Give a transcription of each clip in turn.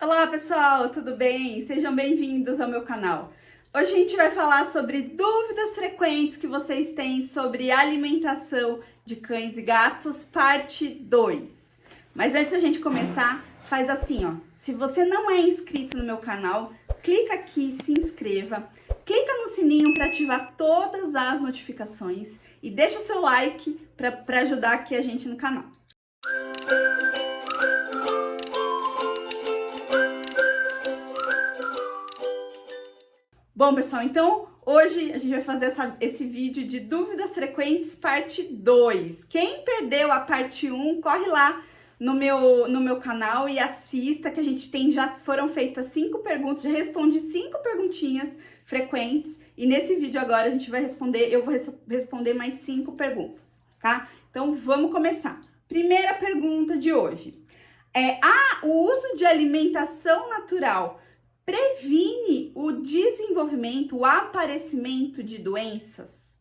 Olá pessoal, tudo bem? Sejam bem-vindos ao meu canal. Hoje a gente vai falar sobre dúvidas frequentes que vocês têm sobre alimentação de cães e gatos, parte 2. Mas antes da gente começar, faz assim, ó. Se você não é inscrito no meu canal, clica aqui, se inscreva, clica no sininho para ativar todas as notificações e deixa seu like para ajudar aqui a gente no canal. Bom, pessoal, então hoje a gente vai fazer esse vídeo de dúvidas frequentes, parte 2. Quem perdeu a parte 1, corre lá no meu canal e assista, que a gente já foram feitas 5 perguntas, já respondi 5 perguntinhas frequentes, e nesse vídeo agora eu vou responder mais 5 perguntas, tá? Então vamos começar. Primeira pergunta de hoje. O uso de alimentação natural previne o desenvolvimento, o aparecimento de doenças?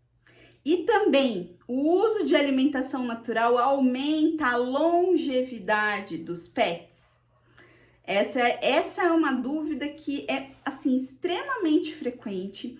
E também, o uso de alimentação natural aumenta a longevidade dos pets? Essa é uma dúvida que é, assim, extremamente frequente.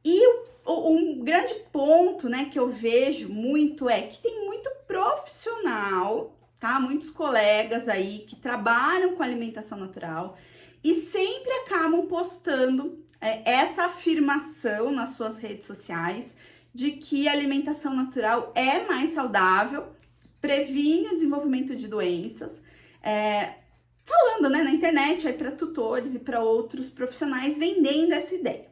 E um grande ponto, né, que eu vejo muito é que tem muito profissional, tá? Muitos colegas aí que trabalham com alimentação natural e sempre acabam postando essa afirmação nas suas redes sociais de que a alimentação natural é mais saudável, previne o desenvolvimento de doenças, falando, né, na internet aí para tutores e para outros profissionais vendendo essa ideia.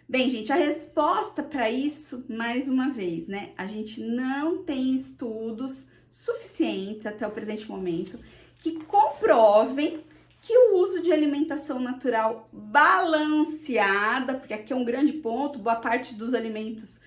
Bem, gente, a resposta para isso, mais uma vez, né, a gente não tem estudos suficientes até o presente momento que comprovem que o uso de alimentação natural balanceada, porque aqui é um grande ponto, boa parte dos alimentos,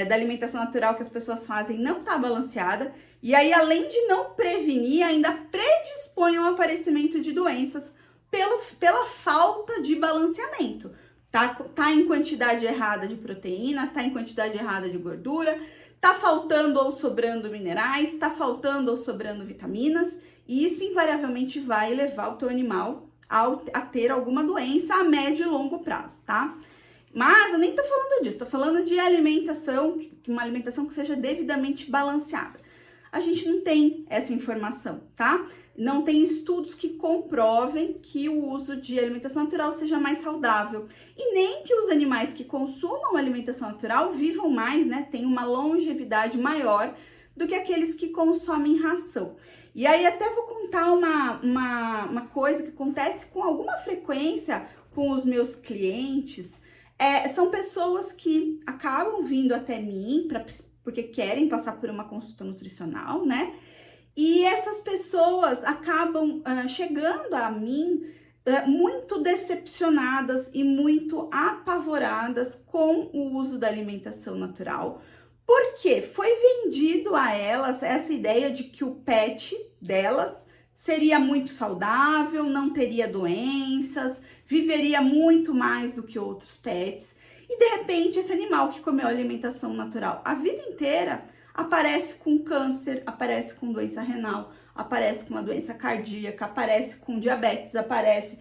da alimentação natural que as pessoas fazem não está balanceada, e aí além de não prevenir, ainda predispõe ao aparecimento de doenças pela falta de balanceamento. Tá em quantidade errada de proteína, tá em quantidade errada de gordura, tá faltando ou sobrando minerais, tá faltando ou sobrando vitaminas, e isso invariavelmente vai levar o teu animal a ter alguma doença a médio e longo prazo, tá? Mas eu nem tô falando disso, tô falando de alimentação, uma alimentação que seja devidamente balanceada. A gente não tem essa informação, tá? Não tem estudos que comprovem que o uso de alimentação natural seja mais saudável. E nem que os animais que consumam alimentação natural vivam mais, né? Tenham uma longevidade maior do que aqueles que consomem ração. E aí até vou contar uma coisa que acontece com alguma frequência com os meus clientes. São pessoas que acabam vindo até mim porque querem passar por uma consulta nutricional, né? E essas pessoas acabam chegando a mim muito decepcionadas e muito apavoradas com o uso da alimentação natural, porque foi vendido a elas essa ideia de que o pet delas seria muito saudável, não teria doenças, viveria muito mais do que outros pets. E de repente esse animal que comeu alimentação natural a vida inteira aparece com câncer, aparece com doença renal, aparece com uma doença cardíaca, aparece com diabetes, aparece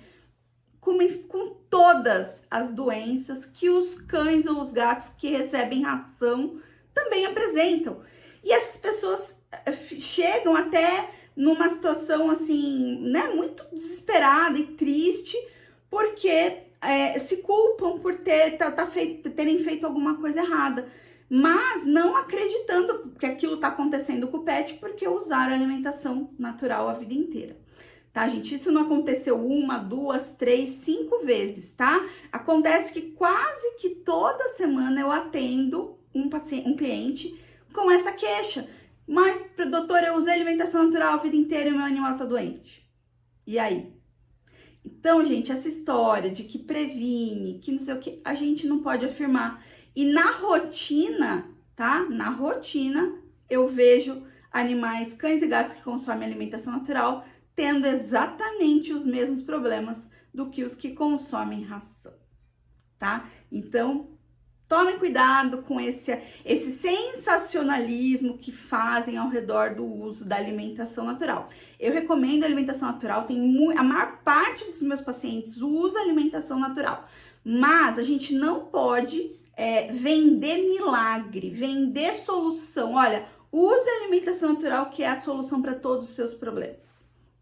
com todas as doenças que os cães ou os gatos que recebem ração também apresentam. E essas pessoas chegam até numa situação assim, né, muito desesperada e triste, porque se culpam por terem feito alguma coisa errada, mas não acreditando que aquilo está acontecendo com o pet porque usaram alimentação natural a vida inteira. Tá, gente? Isso não aconteceu 1, 2, 3, 5 vezes, tá? Acontece que quase que toda semana eu atendo um cliente com essa queixa. Mas, doutora, eu usei alimentação natural a vida inteira e o meu animal tá doente. E aí? Então, gente, essa história de que previne, que não sei o que, a gente não pode afirmar. E na rotina, tá? Na rotina, eu vejo animais, cães e gatos que consomem alimentação natural tendo exatamente os mesmos problemas do que os que consomem ração, tá? Então, Tomem cuidado com esse sensacionalismo que fazem ao redor do uso da alimentação natural. Eu recomendo a alimentação natural, a maior parte dos meus pacientes usa alimentação natural, mas a gente não pode vender milagre, vender solução. Olha, use a alimentação natural que é a solução para todos os seus problemas.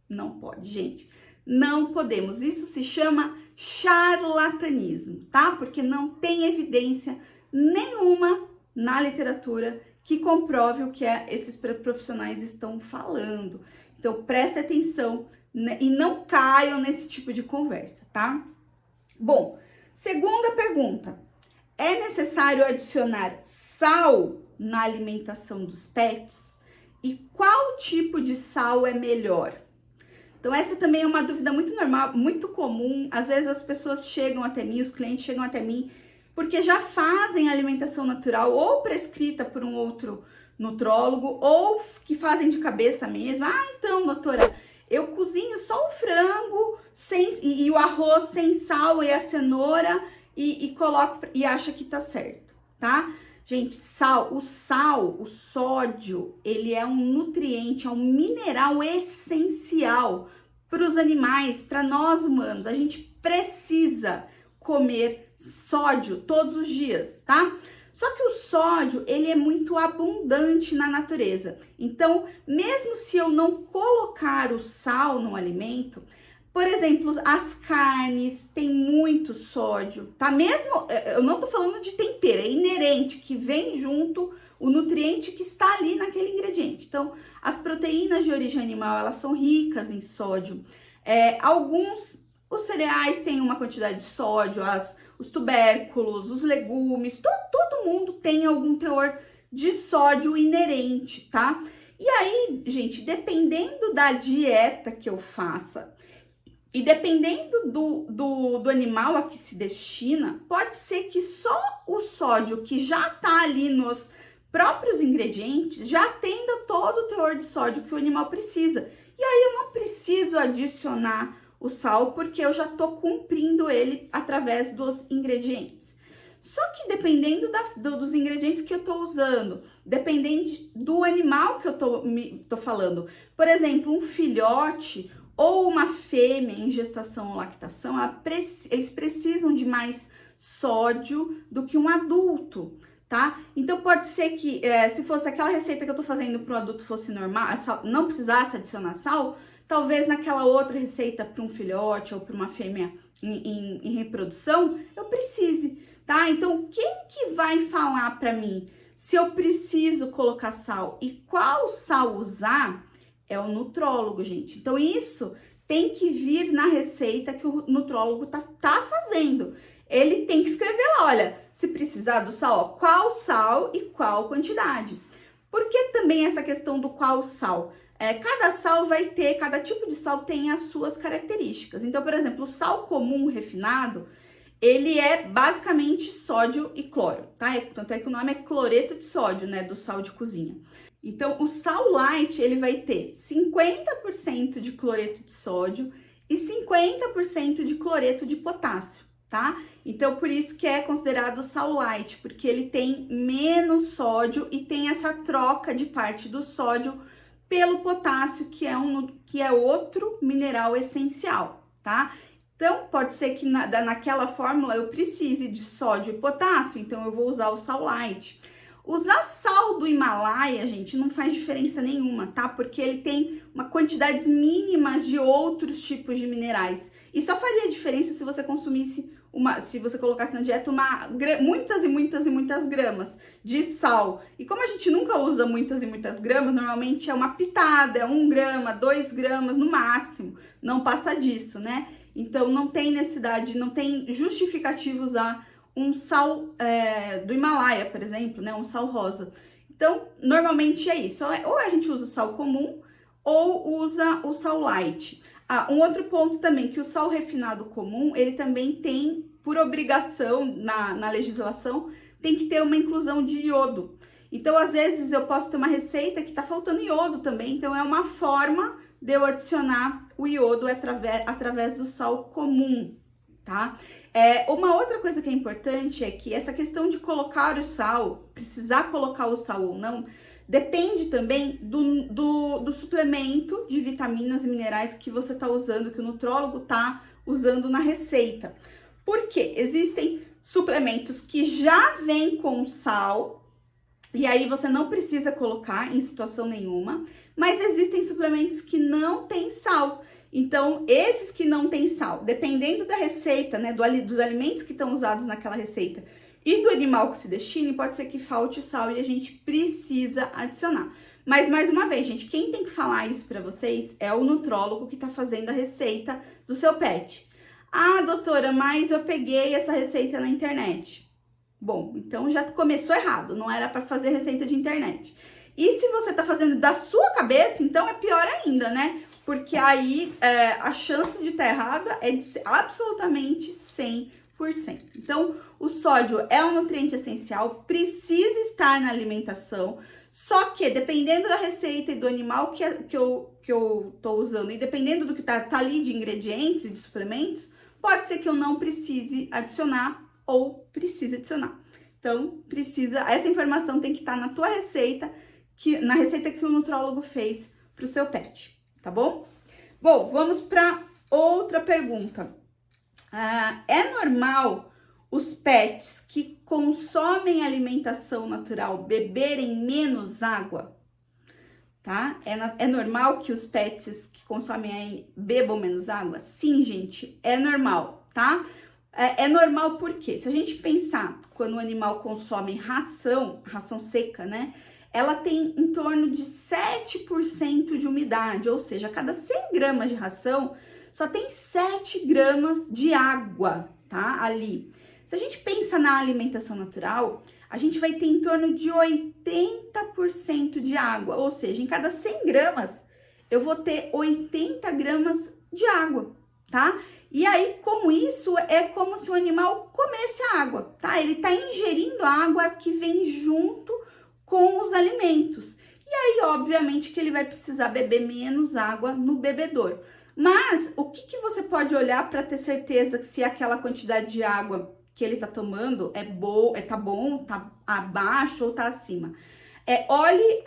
Não pode, gente. Não podemos. Isso se chama charlatanismo, tá? Porque não tem evidência nenhuma na literatura que comprove o que esses profissionais estão falando. Então, preste atenção, né, e não caiam nesse tipo de conversa, tá? Bom, segunda pergunta. É necessário adicionar sal na alimentação dos pets? E qual tipo de sal é melhor? Então, essa também é uma dúvida muito normal, muito comum. Às vezes as pessoas chegam até mim, os clientes chegam até mim, porque já fazem alimentação natural ou prescrita por um outro nutrólogo, ou que fazem de cabeça mesmo. Ah, então, doutora, eu cozinho só o frango e o arroz sem sal e a cenoura e coloco e acha que tá certo, tá? Gente, o sódio, ele é um nutriente, é um mineral essencial para os animais, para nós humanos. A gente precisa comer sódio todos os dias, tá? Só que o sódio, ele é muito abundante na natureza. Então, mesmo se eu não colocar o sal no alimento, por exemplo, as carnes têm muito sódio, tá? Mesmo, eu não tô falando de tempero, é inerente, que vem junto o nutriente que está ali naquele ingrediente. Então, as proteínas de origem animal, elas são ricas em sódio. Os cereais têm uma quantidade de sódio, os tubérculos, os legumes, todo mundo tem algum teor de sódio inerente, tá? E aí, gente, dependendo da dieta que eu faça, e dependendo do animal a que se destina, pode ser que só o sódio que já tá ali nos próprios ingredientes já atenda todo o teor de sódio que o animal precisa. E aí eu não preciso adicionar o sal, porque eu já tô cumprindo ele através dos ingredientes. Só que dependendo dos ingredientes que eu tô usando, dependendo do animal que eu tô falando, por exemplo, um filhote ou uma fêmea em gestação ou lactação, eles precisam de mais sódio do que um adulto, tá? Então, pode ser que, se fosse aquela receita que eu tô fazendo para um adulto fosse normal, não precisasse adicionar sal, talvez naquela outra receita para um filhote ou para uma fêmea em reprodução, eu precise, tá? Então, quem que vai falar para mim se eu preciso colocar sal e qual sal usar? É o nutrólogo, gente. Então, isso tem que vir na receita que o nutrólogo tá fazendo. Ele tem que escrever lá, olha, se precisar do sal, ó, qual sal e qual quantidade. Por que também essa questão do qual sal? Cada tipo de sal tem as suas características. Então, por exemplo, o sal comum refinado, ele é basicamente sódio e cloro, tá? Tanto é que o nome é cloreto de sódio, né, do sal de cozinha. Então, o sal light, ele vai ter 50% de cloreto de sódio e 50% de cloreto de potássio, tá? Então, por isso que é considerado sal light, porque ele tem menos sódio e tem essa troca de parte do sódio pelo potássio, que é outro mineral essencial, tá? Então, pode ser que naquela fórmula eu precise de sódio e potássio, então eu vou usar o sal light. Usar sal do Himalaia, gente, não faz diferença nenhuma, tá? Porque ele tem quantidades mínimas de outros tipos de minerais. E só faria diferença se você consumisse se você colocasse na dieta muitas e muitas e muitas gramas de sal. E como a gente nunca usa muitas e muitas gramas, normalmente é uma pitada, é 1 grama, 2 gramas no máximo. Não passa disso, né? Então não tem necessidade, não tem justificativo usar um sal do Himalaia, por exemplo, né? Um sal rosa. Então, normalmente é isso. Ou a gente usa o sal comum ou usa o sal light. Um outro ponto também, que o sal refinado comum, ele também tem, por obrigação na legislação, tem que ter uma inclusão de iodo. Então, às vezes, eu posso ter uma receita que tá faltando iodo também. Então, é uma forma de eu adicionar o iodo através do sal comum, tá? Uma outra coisa que é importante é que essa questão de colocar o sal, precisar colocar o sal ou não, depende também do suplemento de vitaminas e minerais que você tá usando, que o nutrólogo tá usando na receita. Porque existem suplementos que já vêm com sal, e aí você não precisa colocar em situação nenhuma, mas existem suplementos que não têm sal. Então, esses que não têm sal, dependendo da receita, né, dos alimentos que estão usados naquela receita e do animal que se destine, pode ser que falte sal e a gente precisa adicionar. Mas, mais uma vez, gente, quem tem que falar isso para vocês é o nutrólogo que tá fazendo a receita do seu pet. Ah, doutora, mas eu peguei essa receita na internet. Bom, então já começou errado, não era para fazer receita de internet. E se você tá fazendo da sua cabeça, então é pior ainda, né? Porque aí a chance de estar errada é de ser absolutamente 100%. Então, o sódio é um nutriente essencial, precisa estar na alimentação, só que dependendo da receita e do animal que eu tô usando, e dependendo do que tá ali de ingredientes e de suplementos, pode ser que eu não precise adicionar ou precise adicionar. Então, essa informação tem que estar na tua receita, na receita que o nutrólogo fez para o seu pet, tá bom? Bom, vamos para outra pergunta. É normal os pets que consomem alimentação natural beberem menos água? Tá? É normal que os pets que consomem bebam menos água? Sim, gente, é normal, tá? É normal porque, se a gente pensar quando o animal consome ração seca, né? Ela tem em torno de 7% de umidade, ou seja, a cada 100 gramas de ração, só tem 7 gramas de água, tá? Ali. Se a gente pensa na alimentação natural, a gente vai ter em torno de 80% de água, ou seja, em cada 100 gramas, eu vou ter 80 gramas de água, tá? E aí, com isso, é como se o animal comesse a água, tá? Ele tá ingerindo a água que vem junto com os alimentos. E aí, obviamente, que ele vai precisar beber menos água no bebedouro. Mas, o que você pode olhar para ter certeza que se aquela quantidade de água que ele tá tomando tá bom, tá abaixo ou tá acima? Olhe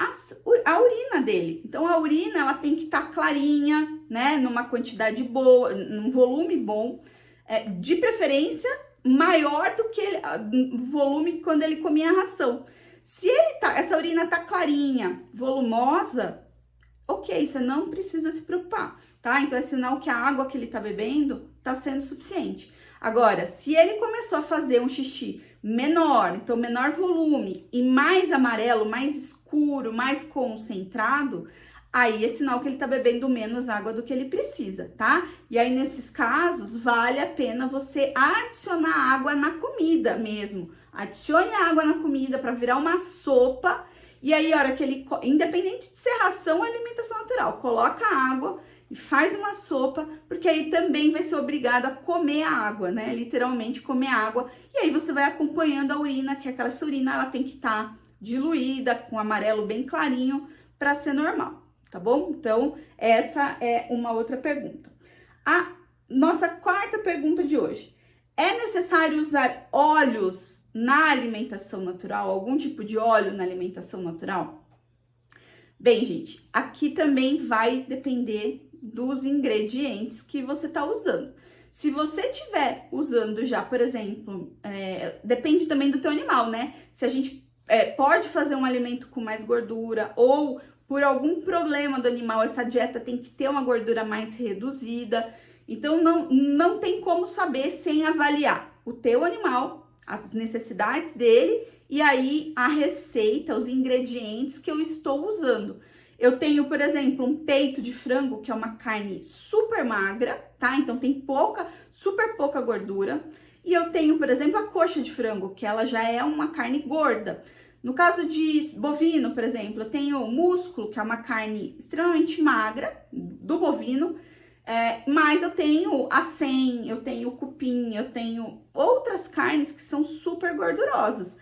a urina dele. Então, a urina, ela tem que estar clarinha, né? Numa quantidade boa, num volume bom. De preferência, maior do que o volume quando ele comia a ração. Se essa urina tá clarinha, volumosa, ok, você não precisa se preocupar, tá? Então, é sinal que a água que ele tá bebendo tá sendo suficiente. Agora, se ele começou a fazer um xixi menor, então menor volume e mais amarelo, mais escuro, mais concentrado, aí é sinal que ele tá bebendo menos água do que ele precisa, tá? E aí, nesses casos, vale a pena você adicionar água na comida mesmo. Adicione água na comida para virar uma sopa. E aí, a hora que ele, independente de ser ração ou alimentação natural, coloca água e faz uma sopa, porque aí também vai ser obrigado a comer a água, né? Literalmente comer água. E aí você vai acompanhando a urina, que essa urina ela tem que estar diluída, com amarelo bem clarinho, para ser normal, tá bom? Então, essa é uma outra pergunta. A nossa quarta pergunta de hoje. É necessário usar óleos na alimentação natural? Algum tipo de óleo na alimentação natural? Bem, gente, aqui também vai depender dos ingredientes que você tá usando. Se você estiver usando já, por exemplo, depende também do teu animal, né? Se a gente pode fazer um alimento com mais gordura ou por algum problema do animal, essa dieta tem que ter uma gordura mais reduzida. Então, não tem como saber sem avaliar o teu animal, as necessidades dele e aí a receita, os ingredientes que eu estou usando. Eu tenho, por exemplo, um peito de frango, que é uma carne super magra, tá? Então, tem super pouca gordura. E eu tenho, por exemplo, a coxa de frango, que ela já é uma carne gorda. No caso de bovino, por exemplo, eu tenho músculo, que é uma carne extremamente magra, do bovino. Mas eu tenho acém, eu tenho cupim, eu tenho outras carnes que são super gordurosas.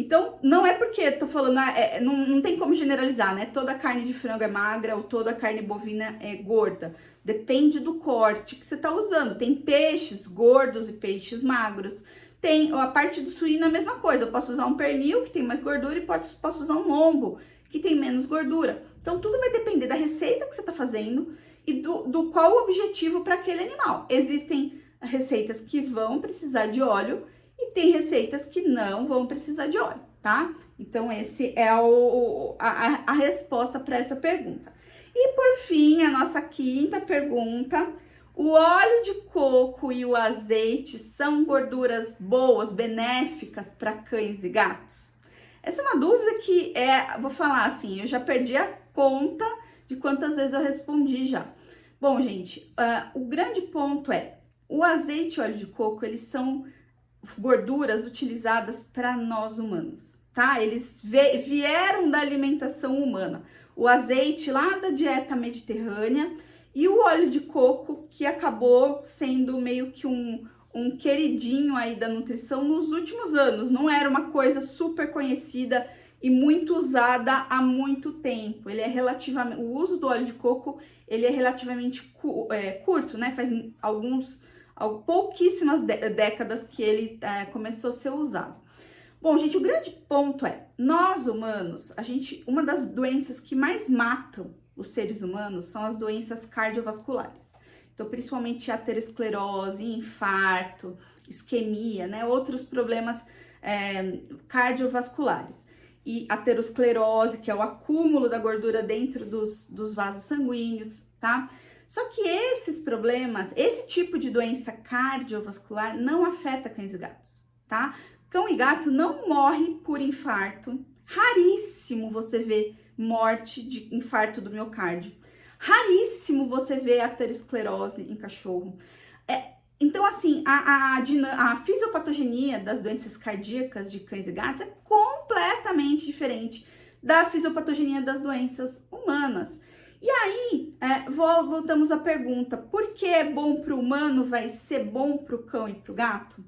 Então, não é porque eu tô falando, não tem como generalizar, né? Toda carne de frango é magra ou toda carne bovina é gorda. Depende do corte que você tá usando. Tem peixes gordos e peixes magros. Tem a parte do suíno é a mesma coisa. Eu posso usar um pernil que tem mais gordura e posso usar um lombo que tem menos gordura. Então, tudo vai depender da receita que você tá fazendo e do qual o objetivo para aquele animal. Existem receitas que vão precisar de óleo e tem receitas que não vão precisar de óleo, tá? Então, esse é a resposta para essa pergunta. E por fim, a nossa quinta pergunta: o óleo de coco e o azeite são gorduras boas, benéficas para cães e gatos? Essa é uma dúvida que vou falar assim, eu já perdi a conta de quantas vezes eu respondi já. Bom, gente, o grande ponto o azeite e o óleo de coco, eles são gorduras utilizadas para nós humanos, tá? Eles vieram da alimentação humana. O azeite lá da dieta mediterrânea e o óleo de coco, que acabou sendo meio que um queridinho aí da nutrição nos últimos anos. Não era uma coisa super conhecida e muito usada há muito tempo. Ele é relativamente, o uso do óleo de coco, ele é relativamente curto, né? Faz pouquíssimas décadas que ele começou a ser usado. Bom, gente, o grande ponto nós humanos, uma das doenças que mais matam os seres humanos são as doenças cardiovasculares. Então, principalmente aterosclerose, infarto, isquemia, né? Outros problemas cardiovasculares. E aterosclerose, que é o acúmulo da gordura dentro dos vasos sanguíneos, tá? Só que esses problemas, esse tipo de doença cardiovascular não afeta cães e gatos, tá? Cão e gato não morre por infarto. Raríssimo você vê morte de infarto do miocárdio. Raríssimo você vê aterosclerose em cachorro. Então, assim, a fisiopatogenia das doenças cardíacas de cães e gatos é completamente diferente da fisiopatogenia das doenças humanas. E aí, voltamos à pergunta: por que é bom para o humano vai ser bom para o cão e para o gato?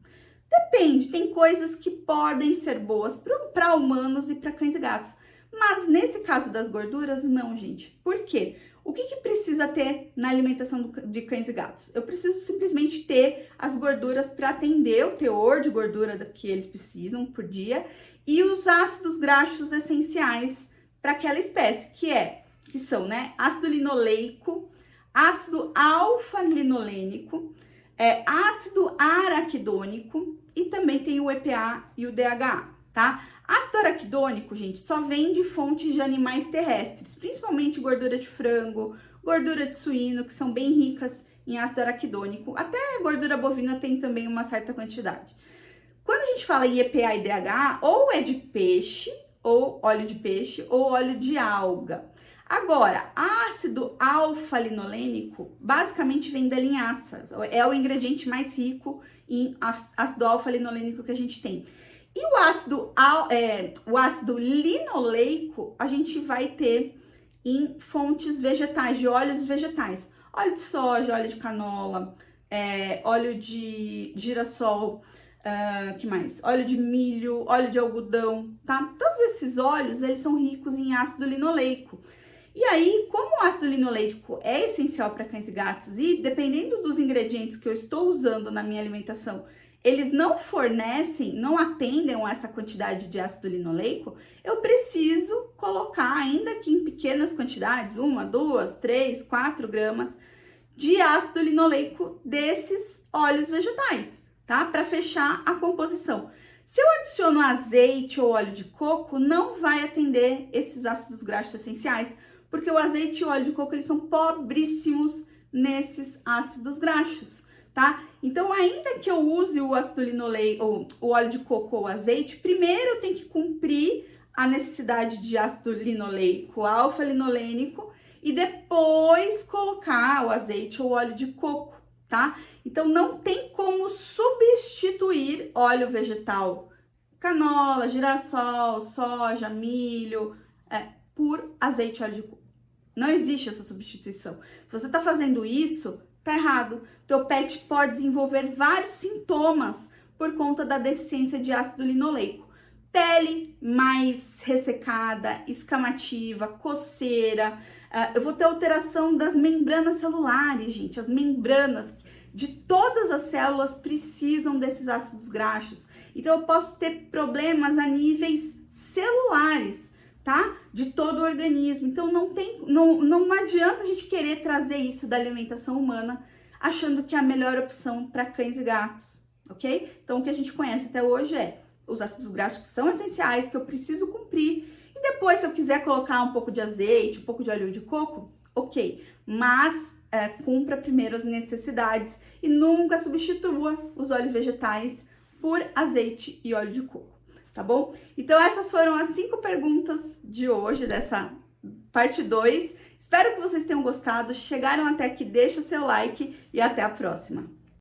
Depende, tem coisas que podem ser boas para humanos e para cães e gatos. Mas nesse caso das gorduras, não, gente. Por quê? O que precisa ter na alimentação de cães e gatos? Eu preciso simplesmente ter as gorduras para atender o teor de gordura que eles precisam por dia e os ácidos graxos essenciais para aquela espécie, que são, né, ácido linoleico, ácido alfa-linolênico, ácido araquidônico e também tem o EPA e o DHA, tá? Ácido araquidônico, gente, só vem de fontes de animais terrestres, principalmente gordura de frango, gordura de suíno, que são bem ricas em ácido araquidônico. Até gordura bovina tem também uma certa quantidade. Quando a gente fala em EPA e DHA, ou é de peixe, ou óleo de peixe, ou óleo de alga. Agora, ácido alfa-linolênico basicamente vem da linhaça, é o ingrediente mais rico em ácido alfa-linolênico que a gente tem. E o ácido linoleico a gente vai ter em fontes vegetais, de óleos vegetais. Óleo de soja, óleo de canola, óleo de girassol, que mais? Óleo de milho, óleo de algodão, tá? Todos esses óleos, eles são ricos em ácido linoleico. E aí, como o ácido linoleico é essencial para cães e gatos e dependendo dos ingredientes que eu estou usando na minha alimentação, eles não fornecem, não atendem a essa quantidade de ácido linoleico, eu preciso colocar, ainda que em pequenas quantidades, 1, 2, 3, 4 gramas de ácido linoleico desses óleos vegetais, tá? Para fechar a composição. Se eu adiciono azeite ou óleo de coco, não vai atender esses ácidos graxos essenciais, porque o azeite e o óleo de coco, eles são pobríssimos nesses ácidos graxos, tá? Então, ainda que eu use o ácido linoleico, ou o óleo de coco ou azeite, primeiro eu tenho que cumprir a necessidade de ácido linoleico, alfa-linolênico, e depois colocar o azeite ou o óleo de coco, tá? Então, não tem como substituir óleo vegetal, canola, girassol, soja, milho, por azeite e óleo de coco. Não existe essa substituição. Se você tá fazendo isso, tá errado. Teu pet pode desenvolver vários sintomas por conta da deficiência de ácido linoleico. pele mais ressecada, escamativa, coceira, eu vou ter alteração das membranas celulares, gente. As membranas de todas as células precisam desses ácidos graxos. Então, eu posso ter problemas a níveis celulares, tá? De todo o organismo. Então, não adianta a gente querer trazer isso da alimentação humana achando que é a melhor opção para cães e gatos, ok? Então, o que a gente conhece até hoje é os ácidos graxos que são essenciais, que eu preciso cumprir. E depois, se eu quiser colocar um pouco de azeite, um pouco de óleo de coco, ok. Mas cumpra primeiro as necessidades e nunca substitua os óleos vegetais por azeite e óleo de coco, tá bom? Então, essas foram as 5 perguntas de hoje, dessa parte 2. Espero que vocês tenham gostado. Chegaram até aqui, deixa seu like e até a próxima.